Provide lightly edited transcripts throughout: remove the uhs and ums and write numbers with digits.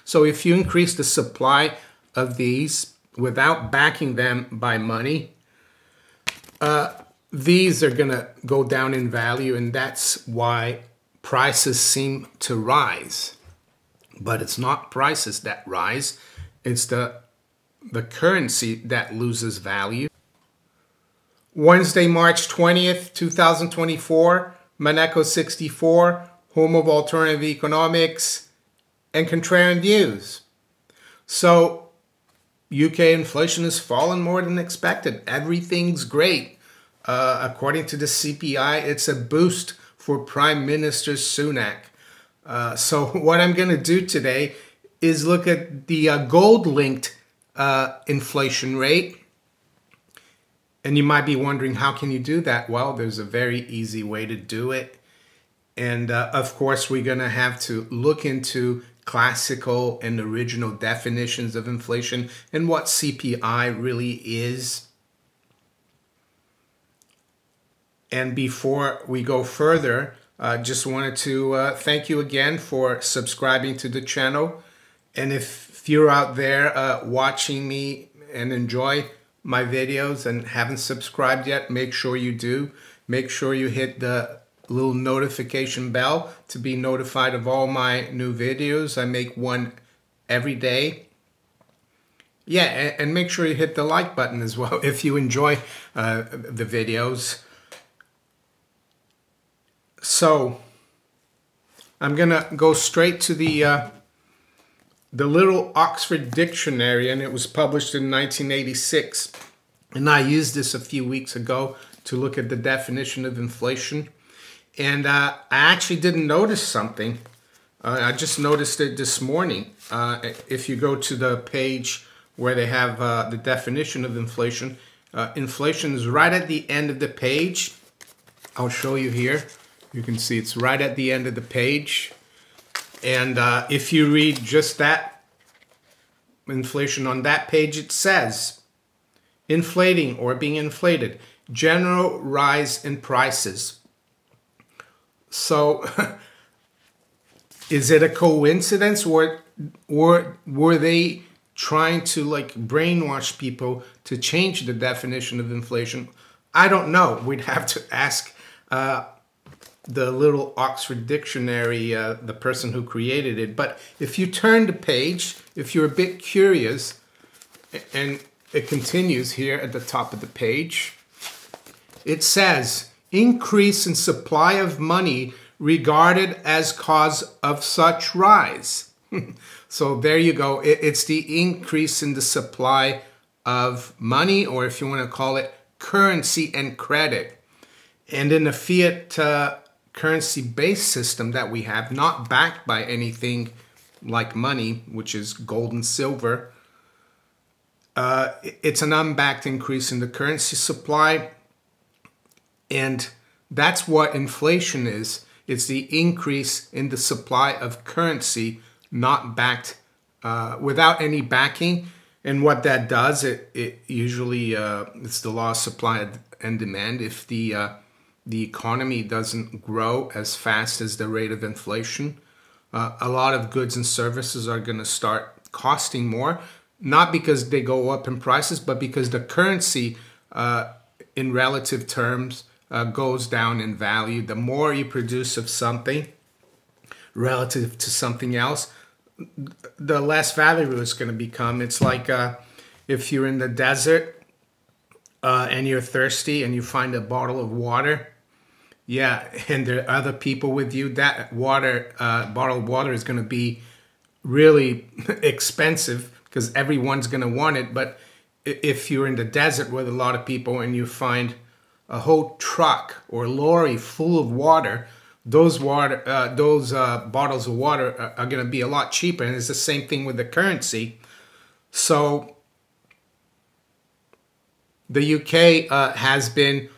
So if you increase the supply of these without backing them by money, these are going to go down in value, and that's why prices seem to rise. But it's not prices that rise, it's the currency that loses value. Wednesday, March 20th, 2024, Maneco 64, home of alternative economics and contrarian views. So, UK inflation has fallen more than expected. Everything's great. According to the CPI, it's a boost for Prime Minister Sunak. So what I'm going to do today is look at the gold-linked inflation rate. And you might be wondering, how can you do that? Well, there's a very easy way to do it. And of course, we're going to have to look into classical and original definitions of inflation and what CPI really is. And before we go further, just wanted to thank you again for subscribing to the channel. And if you're out there watching me and enjoy my videos and haven't subscribed yet, make sure you do. Make sure you hit the little notification bell to be notified of all my new videos. I make one every day. Yeah, and make sure you hit the like button as well if you enjoy the videos. So I'm gonna go straight to the Little Oxford Dictionary, and it was published in 1986. And I used this a few weeks ago to look at the definition of inflation. And I actually didn't notice something. I just noticed it this morning. If you go to the page where they have the definition of inflation, inflation is right at the end of the page. I'll show you here. You can see it's right at the end of the page. And if you read just that inflation on that page, it says, inflating or being inflated, general rise in prices. So is it a coincidence, or were they trying to like brainwash people to change the definition of inflation? I don't know. We'd have to ask the Little Oxford Dictionary, the person who created it. But if you turn the page, if you're a bit curious, and it continues here at the top of the page, it says, increase in supply of money regarded as cause of such rise. So there you go. It's the increase in the supply of money, or if you want to call it currency and credit. And in the fiat currency-based system that we have, not backed by anything like money, which is gold and silver, it's an unbacked increase in the currency supply. And that's what inflation is. It's the increase in the supply of currency, not backed, without any backing. And what that does, it usually, it's the law of supply and demand. If the economy doesn't grow as fast as the rate of inflation, a lot of goods and services are going to start costing more, not because they go up in prices, but because the currency in relative terms goes down in value. The more you produce of something relative to something else, the less valuable it's going to become. It's like if you're in the desert and you're thirsty and you find a bottle of water, yeah, and there are other people with you, that water, bottle of water is going to be really expensive because everyone's going to want it. But if you're in the desert with a lot of people and you find a whole truck or lorry full of water, those bottles of water are going to be a lot cheaper. And it's the same thing with the currency. So the UK has been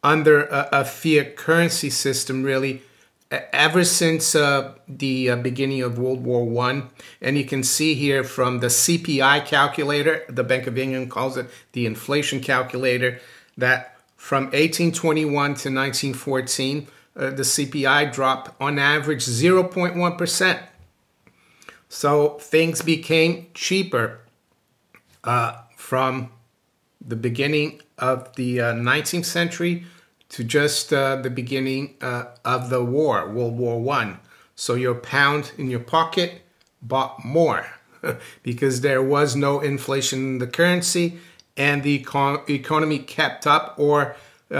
under a fiat currency system really ever since the beginning of World War I. And you can see here from the CPI calculator, the Bank of England calls it the inflation calculator, that from 1821 to 1914, the CPI dropped on average 0.1%. So things became cheaper from the beginning of the 19th century to just the beginning of the war, World War I. So your pound in your pocket bought more because there was no inflation in the currency, and the economy kept up, or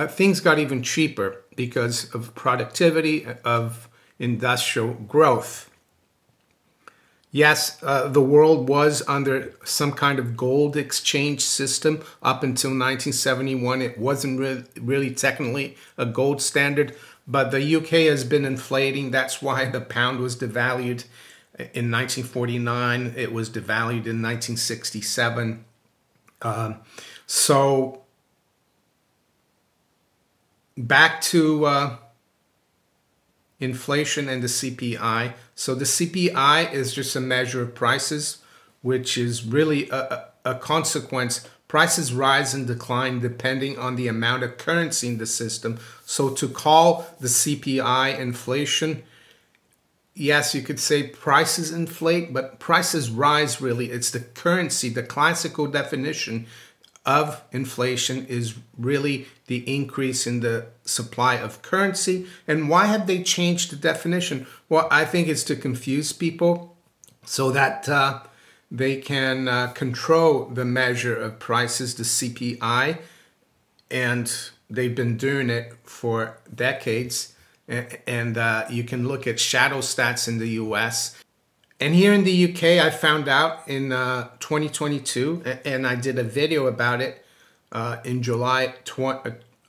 things got even cheaper because of productivity, of industrial growth. Yes, the world was under some kind of gold exchange system up until 1971. It wasn't really technically a gold standard, but the UK has been inflating. That's why the pound was devalued in 1949. It was devalued in 1967. So back to inflation and the CPI. So the CPI is just a measure of prices, which is really a consequence. Prices rise and decline depending on the amount of currency in the system. So to call the CPI inflation, yes, you could say prices inflate, but prices rise really. It's the currency. The classical definition of inflation is really the increase in the supply of currency. And why have they changed the definition? Well, I think it's to confuse people so that they can control the measure of prices, the CPI, and they've been doing it for decades. And you can look at shadow stats in the US. And here in the UK, I found out in 2022, and I did a video about it in July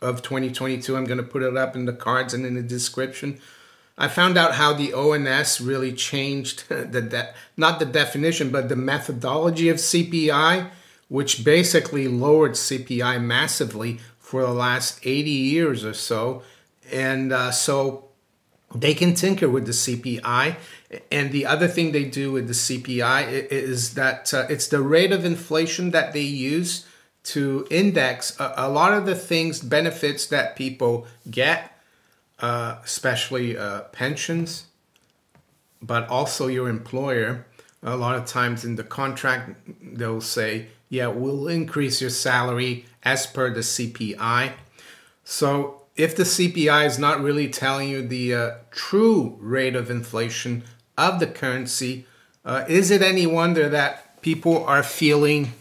of 2022. I'm going to put it up in the cards and in the description. I found out how the ONS really changed not the definition, but the methodology of CPI, which basically lowered CPI massively for the last 80 years or so. And so they can tinker with the CPI. And the other thing they do with the CPI is that it's the rate of inflation that they use to index a lot of the things, benefits that people get, especially pensions, but also your employer. A lot of times in the contract, they'll say, yeah, we'll increase your salary as per the CPI. So if the CPI is not really telling you the true rate of inflation of the currency, is it any wonder that people are feeling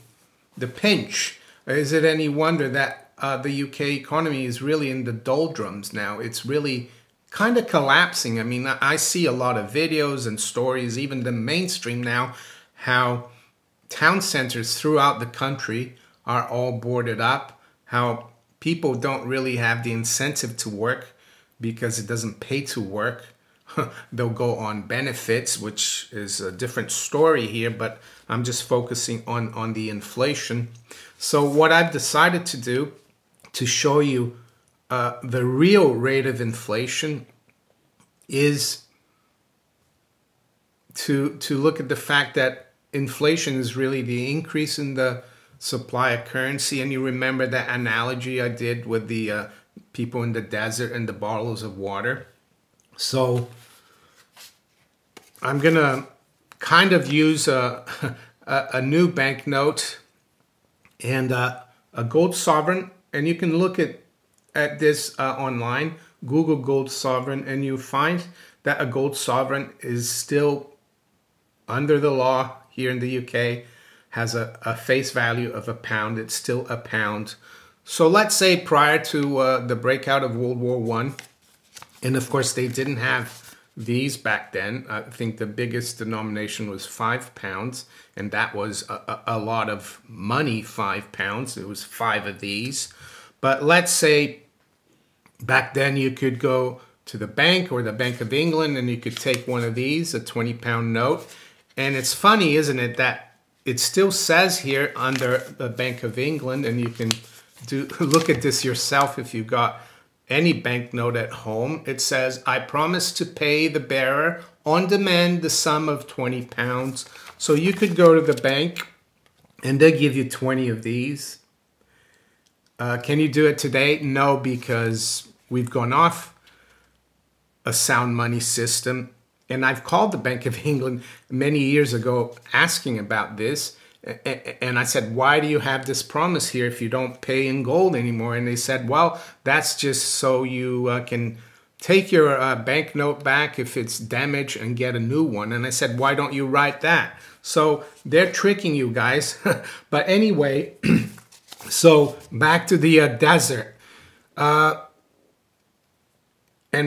the pinch? Is it any wonder that the UK economy is really in the doldrums now? It's really kind of collapsing. I mean, I see a lot of videos and stories, even the mainstream now, how town centers throughout the country are all boarded up, how people don't really have the incentive to work because it doesn't pay to work. They'll go on benefits, which is a different story here, but I'm just focusing on the inflation. So what I've decided to do to show you the real rate of inflation is to look at the fact that inflation is really the increase in the supply of currency. And you remember that analogy I did with the people in the desert and the bottles of water. So I'm gonna kind of use a new banknote and a gold sovereign, and you can look at this online, Google gold sovereign, and you find that a gold sovereign is still under the law here in the UK, has a face value of £1. It's still £1. So let's say prior to the breakout of World War I, and of course they didn't have these back then. I think the biggest denomination was £5, and that was a lot of money, £5. It was 5 of these. But let's say back then you could go to the bank or the Bank of England and you could take one of these, a £20 note. And it's funny, isn't it, that it still says here under the Bank of England, and you can look at this yourself if you've got any banknote at home. It says, I promise to pay the bearer on demand the sum of £20. So you could go to the bank and they'll give you 20 of these. Can you do it today? No, because we've gone off a sound money system. And I've called the Bank of England many years ago asking about this. And I said, why do you have this promise here if you don't pay in gold anymore? And they said, well, that's just so you can take your banknote back if it's damaged and get a new one. And I said, why don't you write that? So they're tricking you guys. But anyway, so back to the desert. And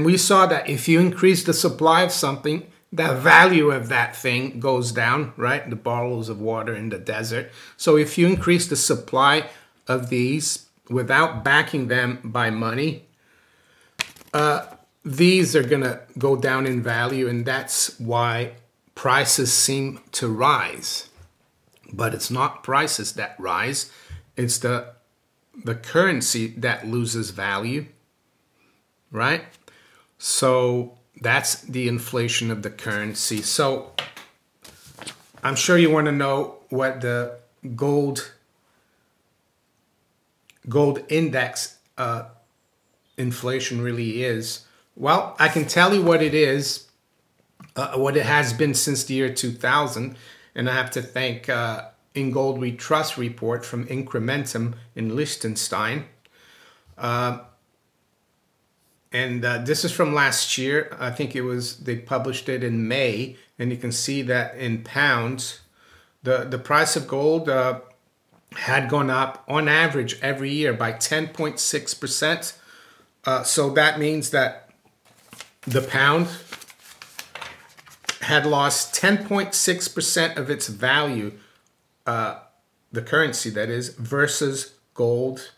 we saw that if you increase the supply of something, the value of that thing goes down, right? The bottles of water in the desert. So if you increase the supply of these without backing them by money, these are going to go down in value, and that's why prices seem to rise. But it's not prices that rise. It's the currency that loses value, right? So that's the inflation of the currency. So I'm sure you want to know what the gold index inflation really is. Well, I can tell you what it is, what it has been since the year 2000. And I have to thank In Gold We Trust report from Incrementum in Liechtenstein. And this is from last year. I think they published it in May. And you can see that in pounds, the price of gold had gone up on average every year by 10.6%. So that means that the pound had lost 10.6% of its value, the currency that is, versus gold.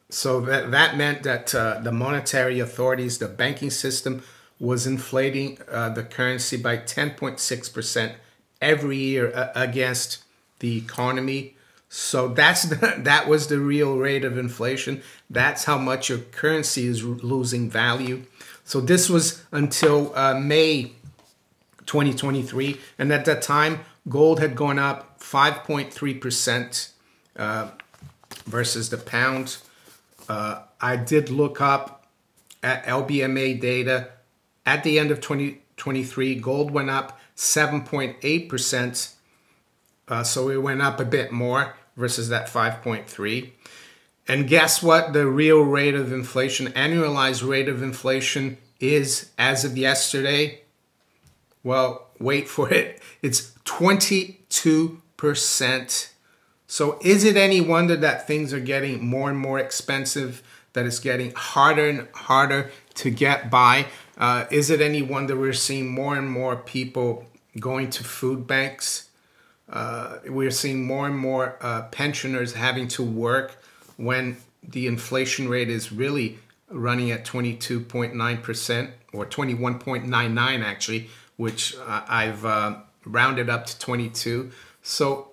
So that meant that the monetary authorities, the banking system, was inflating the currency by 10.6% every year against the economy. So that was the real rate of inflation. That's how much your currency is losing value. So this was until May 2023. And at that time, gold had gone up 5.3% versus the pound. I did look up at LBMA data. At the end of 2023, gold went up 7.8%. So it went up a bit more versus that 5.3. And guess what the real rate of inflation, annualized rate of inflation is as of yesterday? Well, wait for it. It's 22%. So is it any wonder that things are getting more and more expensive, that it's getting harder and harder to get by? Is it any wonder we're seeing more and more people going to food banks? We're seeing more and more pensioners having to work when the inflation rate is really running at 22.9% or 21.99 actually, which I've rounded up to 22. So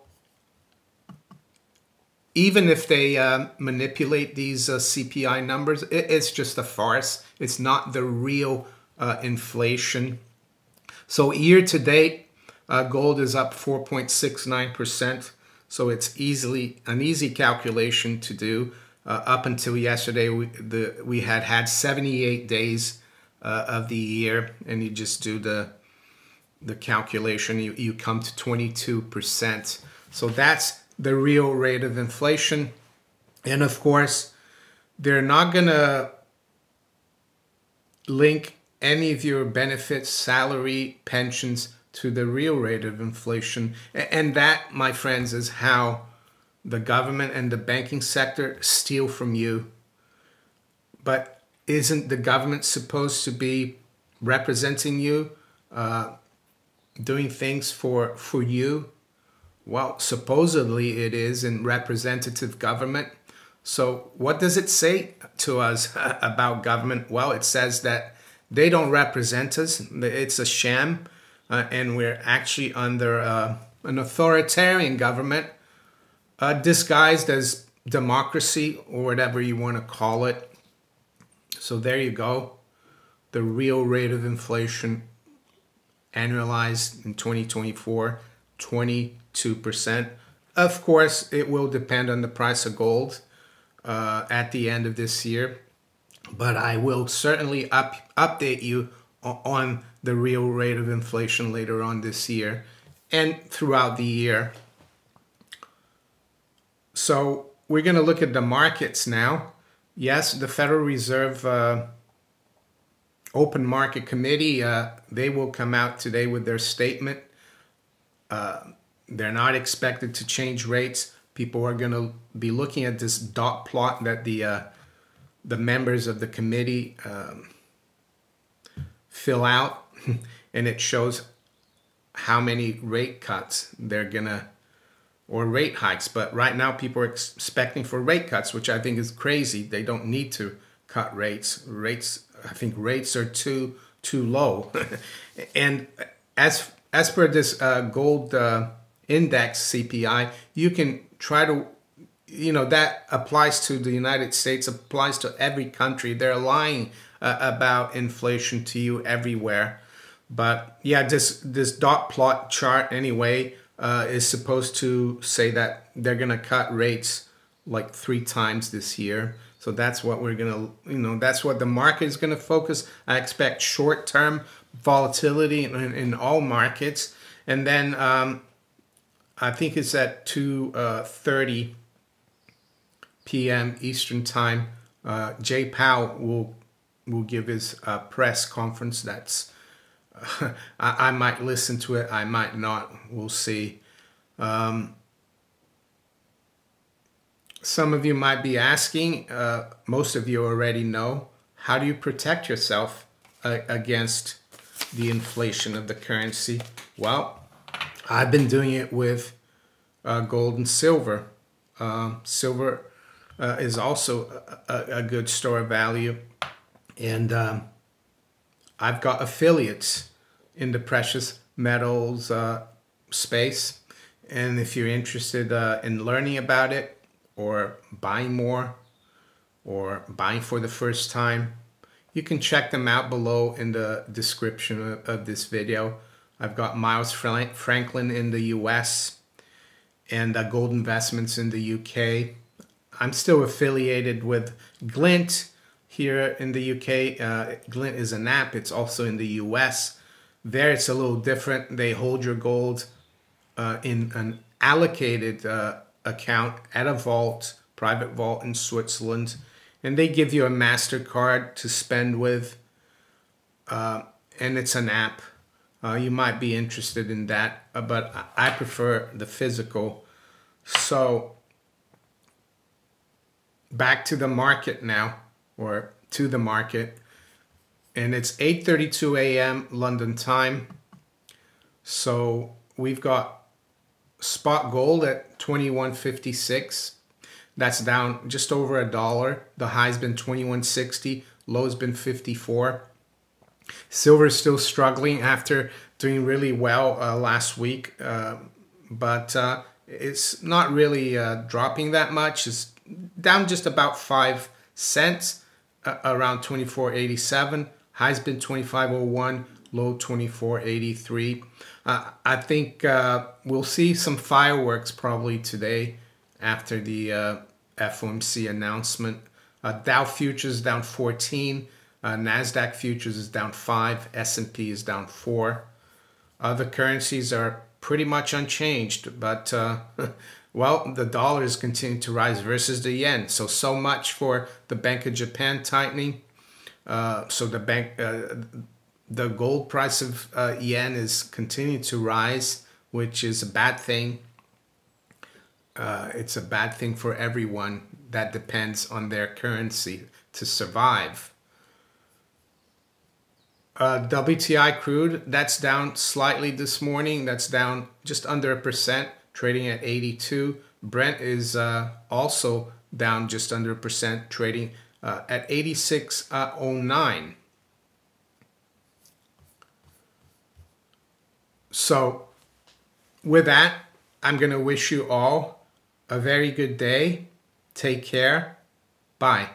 even if they manipulate these CPI numbers, it's just a farce. It's not the real inflation. So year to date, gold is up 4.69%. So it's an easy calculation to do. Up until yesterday, we had 78 days of the year, and you just do the calculation. You come to 22%. So that's the real rate of inflation. And of course, they're not going to link any of your benefits, salary, pensions to the real rate of inflation. And that, my friends, is how the government and the banking sector steal from you. But isn't the government supposed to be representing you, doing things for you? Well, supposedly it is in representative government. So what does it say to us about government? Well, it says that they don't represent us. It's a sham. And we're actually under an authoritarian government disguised as democracy or whatever you want to call it. So there you go. The real rate of inflation annualized in 2024, 22%. Of course, it will depend on the price of gold at the end of this year. But I will certainly update you on the real rate of inflation later on this year and throughout the year. So we're going to look at the markets now. Yes, the Federal Reserve Open Market Committee, they will come out today with their statement. They're not expected to change rates. People are going to be looking at this dot plot that the members of the committee fill out, and it shows how many rate cuts they're gonna, or rate hikes. But right now people are expecting for rate cuts, which I think is crazy. They don't need to cut rates. I think rates are too low. And as per this gold index CPI, you can try to, that applies to the United States, applies to every country. They're lying about inflation to you everywhere. But yeah, this dot plot chart anyway is supposed to say that they're gonna cut rates like 3 times this year. So that's what we're gonna, that's what the market is gonna focus. I expect short-term volatility in all markets, and then I think it's at 2:30 p.m. Eastern time. Jay Powell will give his press conference. That's I might listen to it, I might not. We'll see. Some of you might be asking, most of you already know, how do you protect yourself against the inflation of the currency? Well, I've been doing it with gold and silver. Silver is also a good store of value. And I've got affiliates in the precious metals space. And if you're interested in learning about it, or buying more, or buying for the first time, you can check them out below in the description of this video. I've got Miles Franklin in the US and Gold Investments in the UK. I'm still affiliated with Glint here in the UK. Glint is an app. It's also in the US. There it's a little different. They hold your gold in an allocated account at a vault, private vault in Switzerland, and they give you a MasterCard to spend with, and it's an app. You might be interested in that, but I prefer the physical. So back to the market now, or to the market, and it's 8:32 a.m. London time. So we've got spot gold at 21.56. That's down just over $1. The high's been 21.60, low's been 54. Silver is still struggling after doing really well last week, but it's not really dropping that much. It's down just about 5 cents, around 24.87. High's been 25.01, low 24.83. I think we'll see some fireworks probably today after the FOMC announcement. Dow futures down 14, NASDAQ futures is down 5, S&P is down 4. Other currencies are pretty much unchanged, but well, the dollar is continuing to rise versus the yen. So much for the Bank of Japan tightening. So the gold price of yen is continuing to rise, which is a bad thing. It's a bad thing for everyone that depends on their currency to survive. WTI crude, that's down slightly this morning. That's down just under 1%, trading at 82. Brent is also down just under 1%, trading at 86.09. So with that, I'm going to wish you all a very good day. Take care. Bye.